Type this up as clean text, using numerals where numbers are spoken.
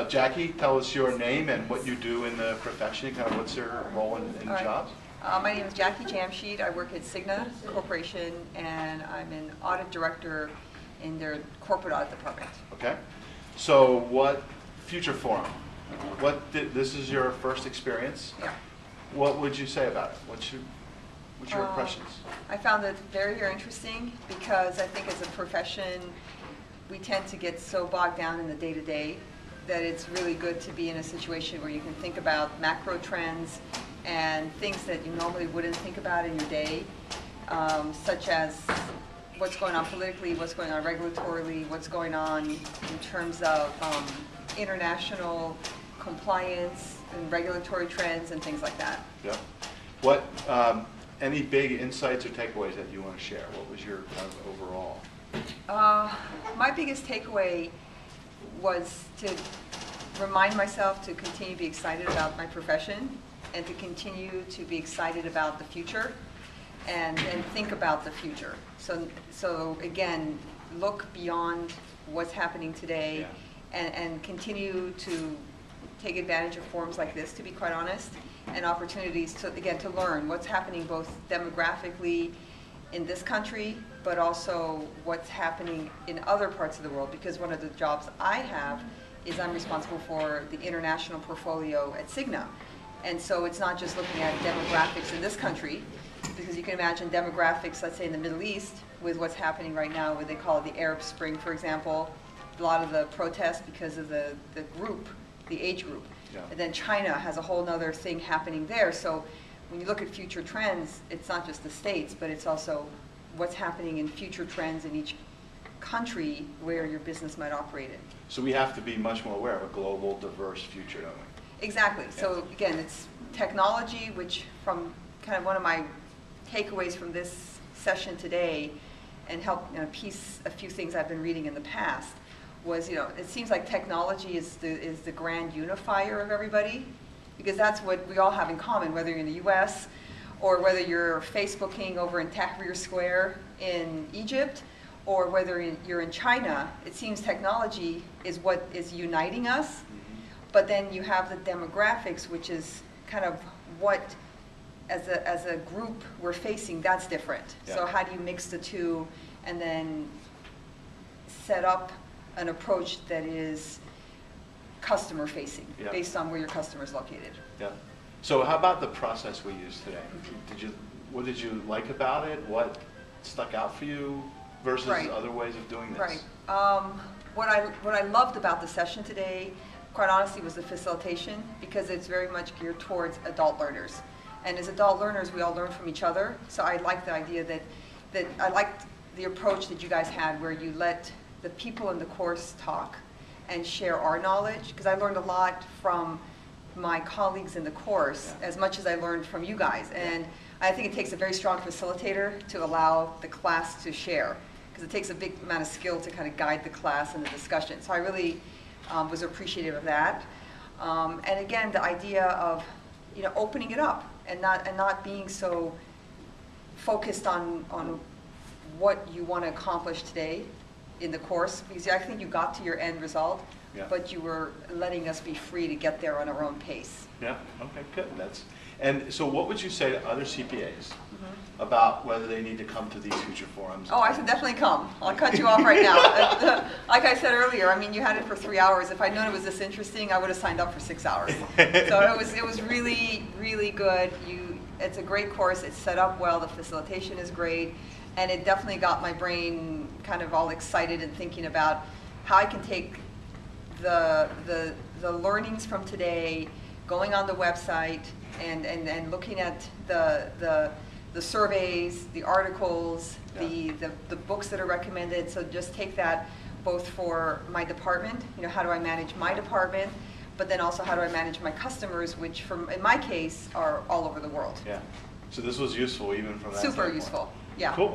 Jackie, tell us your name and what you do in the profession, kind of what's your role in the job? My name is Jackie Jamshed. I work at Cigna Corporation, and I'm an audit director in their corporate audit department. Okay. So what, Future Forum, this is your first experience? Yeah. What would you say about it? What's your impressions? I found it very, very interesting because I think as a profession, we tend to get so bogged down in the day-to-day that it's really good to be in a situation where you can think about macro trends and things that you normally wouldn't think about in your day, such as what's going on politically, what's going on regulatorily, what's going on in terms of international compliance and regulatory trends and things like that. Yeah. What, any big insights or takeaways that you want to share? What was your kind of overall? My biggest takeaway was to remind myself to continue to be excited about my profession and to continue to be excited about the future and think about the future. So again, look beyond what's happening today. Yeah. and continue to take advantage of forums like this, to be quite honest, and opportunities to, again, to learn what's happening both demographically in this country, but also what's happening in other parts of the world, because one of the jobs I have is I'm responsible for the international portfolio at Cigna. And so it's not just looking at demographics in this country, because you can imagine demographics, let's say in the Middle East, with what's happening right now, what they call the Arab Spring, for example, a lot of the protests because of the group, the age group. Yeah. And then China has a whole other thing happening there. So when you look at future trends, it's not just the States, but it's also what's happening in future trends in each country where your business might operate in. So we have to be much more aware of a global, diverse future, don't we? Exactly. Yeah. So again, it's technology, which from kind of one of my takeaways from this session today, and help piece a few things I've been reading in the past, was, it seems like technology is the grand unifier of everybody, because that's what we all have in common, whether you're in the US or whether you're Facebooking over in Tahrir Square in Egypt, or whether you're in China. It seems technology is what is uniting us, but then you have the demographics, which is kind of what, as a group, we're facing. That's different. Yeah. So how do you mix the two and then set up an approach that is customer facing, yeah, based on where your customer is located? Yeah. So how about the process we used today? What did you like about it? What stuck out for you versus other ways of doing this? Right. What I loved about the session today, quite honestly, was the facilitation, because it's very much geared towards adult learners. And as adult learners, we all learn from each other. So I liked the idea that I liked the approach that you guys had, where you let the people in the course talk and share our knowledge, because I learned a lot from my colleagues in the course, yeah, as much as I learned from you guys. And I think it takes a very strong facilitator to allow the class to share, because it takes a big amount of skill to kind of guide the class in the discussion. So I really was appreciative of that. And again, the idea of opening it up and not being so focused on what you want to accomplish today in the course, because I think you got to your end result, yeah, but you were letting us be free to get there on our own pace. Yeah, okay, good. And so what would you say to other CPAs about whether they need to come to these future forums? Oh, I should definitely come. I'll cut you off right now. Like I said earlier, I mean, you had it for 3 hours. If I'd known it was this interesting, I would have signed up for 6 hours. So it was really, really good. It's a great course. It's set up well. The facilitation is great. And it definitely got my brain kind of all excited and thinking about how I can take the learnings from today, going on the website and looking at the surveys, the articles, yeah, the books that are recommended. So just take that both for my department, how do I manage my department, but then also how do I manage my customers, which in my case are all over the world. Yeah. So this was useful even from that Super standpoint. Useful. Yeah. Cool.